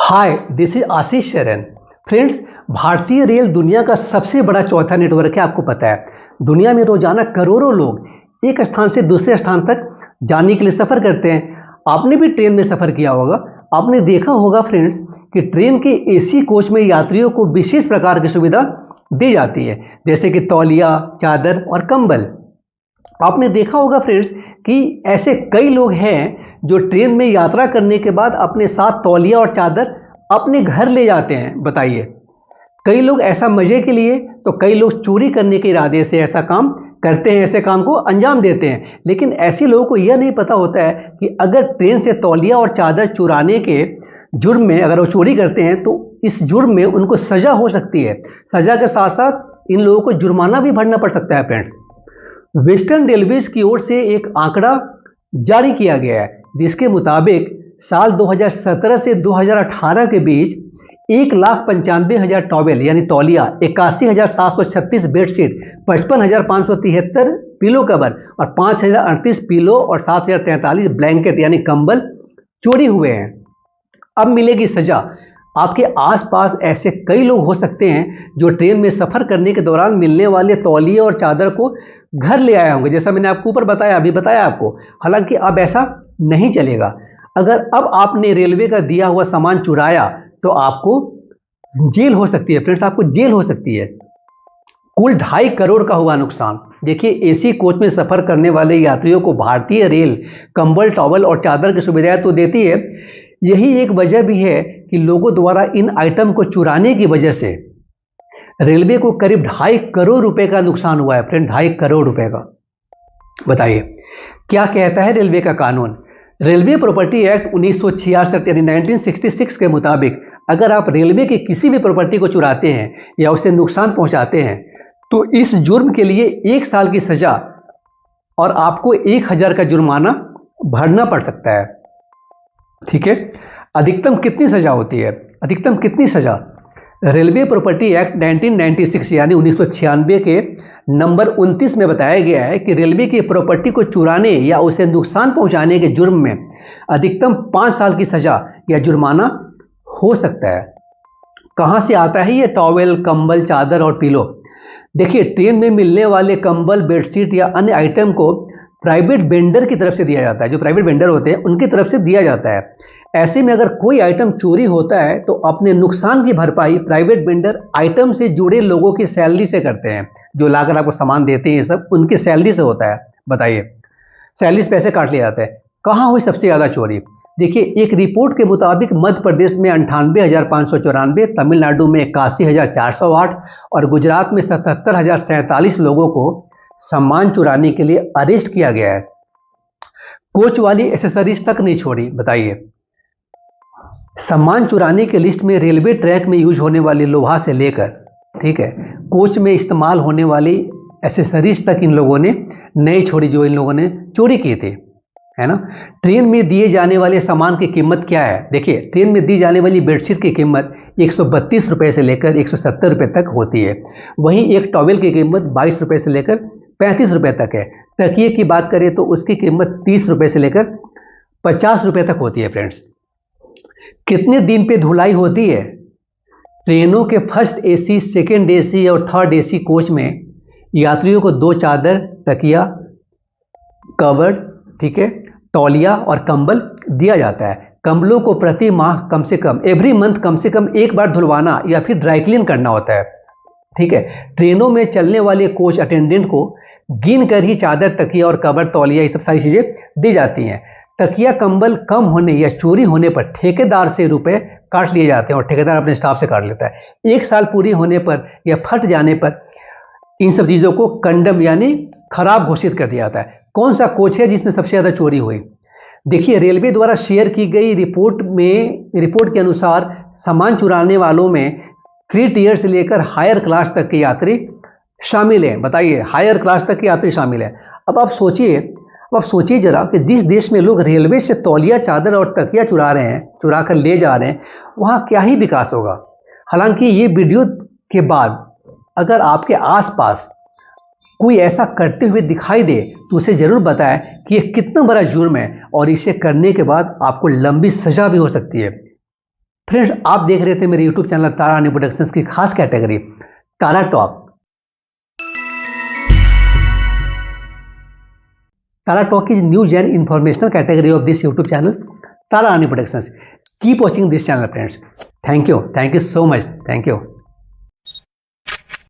Hi, this is आशीष शरण। Friends, भारतीय rail दुनिया का सबसे बड़ा चौथा नेटवर्क है। आपको पता है दुनिया में रोजाना करोड़ों लोग एक स्थान से दूसरे स्थान तक जाने के लिए सफर करते हैं। आपने भी ट्रेन में सफर किया होगा। आपने देखा होगा फ्रेंड्स कि ट्रेन के एसी कोच में यात्रियों को विशेष प्रकार की सुविधा दी जाती है, जैसे कि तौलिया, चादर और कंबल। आपने देखा होगा फ्रेंड्स कि ऐसे कई लोग हैं जो ट्रेन में यात्रा करने के बाद अपने साथ तौलिया और चादर अपने घर ले जाते हैं। बताइए, कई लोग ऐसा मजे के लिए, तो कई लोग चोरी करने के इरादे से ऐसा काम करते हैं, ऐसे काम को अंजाम देते हैं। लेकिन ऐसे लोगों को यह नहीं पता होता है कि अगर ट्रेन से तौलिया और चादर चुराने के जुर्म में अगर वो चोरी करते हैं तो इस जुर्म में उनको सजा हो सकती है। सजा के साथ साथ इन लोगों को जुर्माना भी भरना पड़ सकता है। फ्रेंड्स, वेस्टर्न रेलवेज की ओर से एक आंकड़ा जारी किया गया है, जिसके मुताबिक साल 2017 से 2018 के बीच 1,95,000 टॉवेल यानी तौलिया, 81,736 बेडशीट, 55,573 पिलो कवर और 5,038 पिलो और 7,043 ब्लैंकेट यानी कंबल चोरी हुए हैं। अब मिलेगी सजा। आपके आसपास ऐसे कई लोग हो सकते हैं जो ट्रेन में सफर करने के दौरान मिलने वाले तौलिए और चादर को घर ले आए होंगे, जैसा मैंने आपको ऊपर बताया, अभी बताया आपको। हालांकि अब ऐसा नहीं चलेगा। अगर अब आपने रेलवे का दिया हुआ सामान चुराया तो आपको जेल हो सकती है। फ्रेंड्स, आपको जेल हो सकती है। कुल 2.5 करोड़ का हुआ नुकसान। देखिए, एसी कोच में सफर करने वाले यात्रियों को भारतीय रेल कंबल, टॉवल और चादर की सुविधाएं तो देती है। यही एक वजह भी है कि लोगों द्वारा इन आइटम को चुराने की वजह से रेलवे को करीब 2.5 करोड़ रुपए का नुकसान हुआ है। फ्रेंड, 2.5 करोड़ रुपए का। बताइए, क्या कहता है रेलवे का कानून? रेलवे प्रॉपर्टी एक्ट 1966 यानी 1966 के मुताबिक अगर आप रेलवे की किसी भी प्रॉपर्टी को चुराते हैं या उसे नुकसान पहुंचाते हैं तो इस जुर्म के लिए 1 साल की सजा और आपको 1,000 का जुर्माना भरना पड़ सकता है। ठीक है। अधिकतम कितनी सजा होती है? अधिकतम कितनी सजा? रेलवे प्रॉपर्टी एक्ट 1996 यानी 1996 के नंबर 29 में बताया गया है कि रेलवे की प्रॉपर्टी को चुराने या उसे नुकसान पहुंचाने के जुर्म में अधिकतम 5 साल की सजा या जुर्माना हो सकता है। कहां से आता है ये टॉवेल, कंबल, चादर और पिलो? देखिए, ट्रेन में मिलने वाले कंबल, बेडशीट या अन्य आइटम को प्राइवेट वेंडर की तरफ से दिया जाता है। जो प्राइवेट वेंडर होते हैं उनकी तरफ से दिया जाता है। ऐसे में अगर कोई आइटम चोरी होता है तो अपने नुकसान की भरपाई प्राइवेट वेंडर आइटम से जुड़े लोगों की सैलरी से करते हैं। जो लाकर आपको सामान देते हैं, ये सब उनकी सैलरी से होता है। बताइए, सैलरी से पैसे काट लिए जाते हैं। कहाँ हुई सबसे ज्यादा चोरी? देखिए, एक रिपोर्ट के मुताबिक मध्य प्रदेश में 98,594, तमिलनाडु में 81,408 और गुजरात में 77,047 लोगों को सामान चुराने के लिए अरेस्ट किया गया है। कोच वाली एसेसरीज तक नहीं छोड़ी। बताइए, सामान चुराने के लिस्ट में रेलवे ट्रैक में यूज होने वाली लोहा से लेकर, ठीक है, कोच में इस्तेमाल होने वाली एसेसरीज तक इन लोगों ने नहीं छोड़ी जो इन लोगों ने चोरी की थी, है ना। ट्रेन में दिए जाने वाले सामान की कीमत क्या है? देखिए, ट्रेन में दी जाने वाली बेडशीट की कीमत 132 रुपए से लेकर 170 रुपए तक होती है। वहीं एक टॉवेल की कीमत 22 रुपए से लेकर 35 रुपए तक है। तकिए की बात करें तो उसकी कीमत 30 रुपए से लेकर 50 रुपए तक होती है। फ्रेंड्स, कितने दिन पे धुलाई होती है? ट्रेनों के फर्स्ट एसी, सेकेंड एसी और थर्ड एसी कोच में यात्रियों को 2 चादर, तकिया, कवर, ठीक है, तौलिया और कंबल दिया जाता है। कंबलों को प्रति माह कम से कम एवरी मंथ कम से कम एक बार धुलवाना या फिर ड्राई क्लीन करना होता है। ठीक है। ट्रेनों में चलने वाले कोच अटेंडेंट को गिन कर ही चादर, तकिया और कवर, तौलिया, ये सब सारी चीजें दी जाती हैं। तकिया, कंबल कम होने या चोरी होने पर ठेकेदार से रुपए काट लिए जाते हैं और ठेकेदार अपने स्टाफ से काट लेता है। 1 साल पूरी होने पर या फट जाने पर इन सब चीजों को कंडम यानी खराब घोषित कर दिया जाता है। कौन सा कोच है जिसमें सबसे ज्यादा चोरी हुई? देखिए, रेलवे द्वारा शेयर की गई रिपोर्ट के अनुसार सामान चुराने वालों में 3 टियर से लेकर हायर क्लास तक के यात्री शामिल हैं। बताइए, हायर क्लास तक के यात्री शामिल हैं। अब आप सोचिए जरा कि जिस देश में लोग रेलवे से तौलिया, चादर और तकिया चुरा कर ले जा रहे हैं, वहां क्या ही विकास होगा। हालांकि ये वीडियो के बाद अगर आपके आसपास कोई ऐसा करते हुए दिखाई दे तो उसे जरूर बताएं कि यह कितना बड़ा जुर्म है और इसे करने के बाद आपको लंबी सजा भी हो सकती है। फ्रेंड्स, आप देख रहे थे मेरे यूट्यूब चैनल तारा रानी प्रोडक्शंस की खास category Tara talk. Tara talk is news and informational category of this YouTube channel Tara Rani productions. Keep watching this channel friends. Thank you so much, thank you।